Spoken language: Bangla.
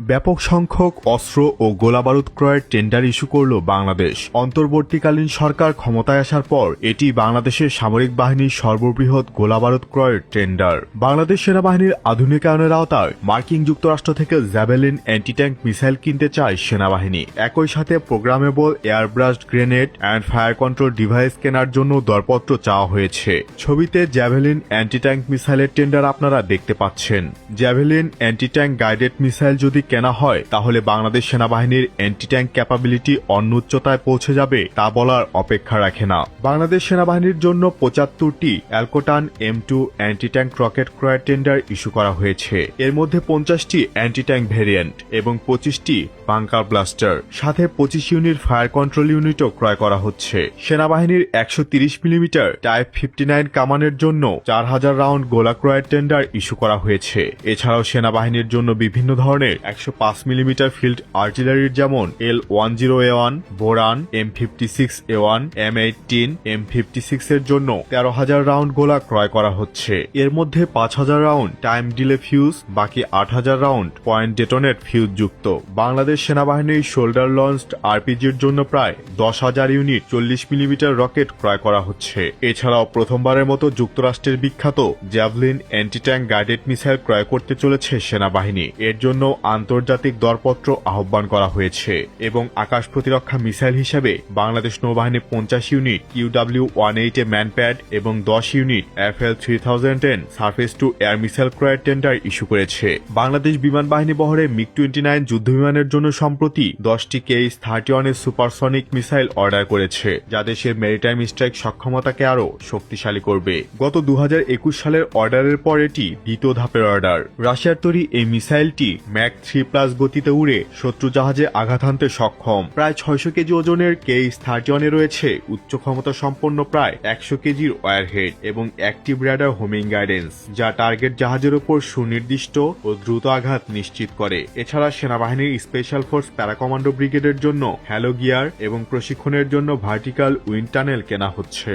ব্যাপক সংখ্যক অস্ত্র ও গোলাবারুদ ক্রয়ের টেন্ডার ইস্যু করল বাংলাদেশ। অন্তর্বর্তীকালীন সরকার ক্ষমতায় আসার পর এটি বাংলাদেশের সামরিক বাহিনীর সর্ববৃহৎ গোলাবারুদ ক্রয়ের টেন্ডার। বাংলাদেশ সেনাবাহিনীর আধুনিকায়নের আওতায় মার্কিন যুক্তরাষ্ট্র থেকে জ্যাভেলিন অ্যান্টি ট্যাঙ্ক মিসাইল কিনতে চায় সেনাবাহিনী। একই সাথে programmable airburst grenade and fire control device কেনার জন্য দরপত্র চাওয়া হয়েছে। ছবিতে জ্যাভেলিন অ্যান্টি ট্যাঙ্ক মিসাইলের টেন্ডার আপনারা দেখতে পাচ্ছেন। Javelin anti tank guided missile যদি কেনা হয় তাহলে বাংলাদেশ সেনাবাহিনীর অ্যান্টি ট্যাঙ্ক ক্যাপাবিলিটি অন্য উচ্চতায় পৌঁছে যাবে তা বলার অপেক্ষা রাখে না। বাংলাদেশ সেনাবাহিনীর জন্য ৭৫টি অ্যালকোটান M2 অ্যান্টি ট্যাঙ্ক রকেট ক্রয়ের টেন্ডার ইস্যু করা হয়েছে। এর মধ্যে ৫০টি অ্যান্টি ট্যাঙ্ক ভেরিয়েন্ট এবং ২৫টি বাংকার ব্লাস্টার, সাথে ২৫ ইউনিট ফায়ার কন্ট্রোল ইউনিটও ক্রয় করা হচ্ছে। সেনাবাহিনীর ১৩০ মিলিমিটার টাইপ 59 কামানের জন্য ৪,০০০ রাউন্ড গোলা ক্রয়ের টেন্ডার ইস্যু করা হয়েছে। এছাড়াও সেনাবাহিনীর জন্য বিভিন্ন ধরনের ১০৫ মিলিমিটার ফিল্ড আর্টিলারির যেমন L10A1, বোরান, M56A1, M18, M56 এর জন্য ১৩,০০০ রাউন্ড গোলা ক্রয় করা হচ্ছে। এর মধ্যে ৫,০০০ রাউন্ড টাইম ডিলে ফিউজ, বাকি ৮,০০০ রাউন্ড পয়েন্ট ডেটোনেট ফিউজ যুক্ত। বাংলাদেশ সেনাবাহিনীর শোল্ডার লঞ্চড আরপিজির জন্য প্রায় ১০,০০০ ইউনিট ৪০ মিলিমিটার রকেট ক্রয় করা হচ্ছে। এছাড়াও প্রথমবারের মতো যুক্তরাষ্ট্রের বিখ্যাত javelin anti tank guided missile ক্রয় করতে চলেছে সেনাবাহিনী। এর জন্য আন্তর্জাতিক দরপত্র আহ্বান করা হয়েছে এবং আকাশ প্রতিরক্ষা মিসাইল হিসেবে বাংলাদেশ নৌবাহিনী ৫০ ইউনিট QW-18A ম্যানপ্যাড এবং ১০ unit FL-3010 surface two air missile ক্রয়ের টেন্ডার ইস্যু করেছে। বাংলাদেশ বিমান বাহিনী বহরে MiG-29 যুদ্ধবিমানের জন্য সম্প্রতি ১০টি KH-31 এর সুপারসনিক মিসাইল অর্ডার করেছে, যা দেশের মেরিটাইম স্ট্রাইক সক্ষমতাকে আরও শক্তিশালী করবে। গত ২০২১ সালের অর্ডারের পর এটি দ্বিতীয় ধাপের অর্ডার। রাশিয়ার তৈরি এই মিসাইলটি ম্যাক 3+ গতিতে উড়ে শত্রু জাহাজে আঘাত হানতে সক্ষম। প্রায় ৬০০ কেজি ওজনের KH-31 এ রয়েছে উচ্চ ক্ষমতা সম্পন্ন প্রায় ১০০ কেজির ওয়ারহেড এবং অ্যাক্টিভ র্যাডার হোমিং গাইডেন্স, যা টার্গেট জাহাজের উপর সুনির্দিষ্ট ও দ্রুত আঘাত নিশ্চিত করে। এছাড়া সেনাবাহিনীর স্পেশাল ফোর্স প্যারাকমান্ডো ব্রিগেডের জন্য হ্যালো গিয়ার এবং প্রশিক্ষণের জন্য ভার্টিক্যাল উইন্ড টানেল কেনা হচ্ছে।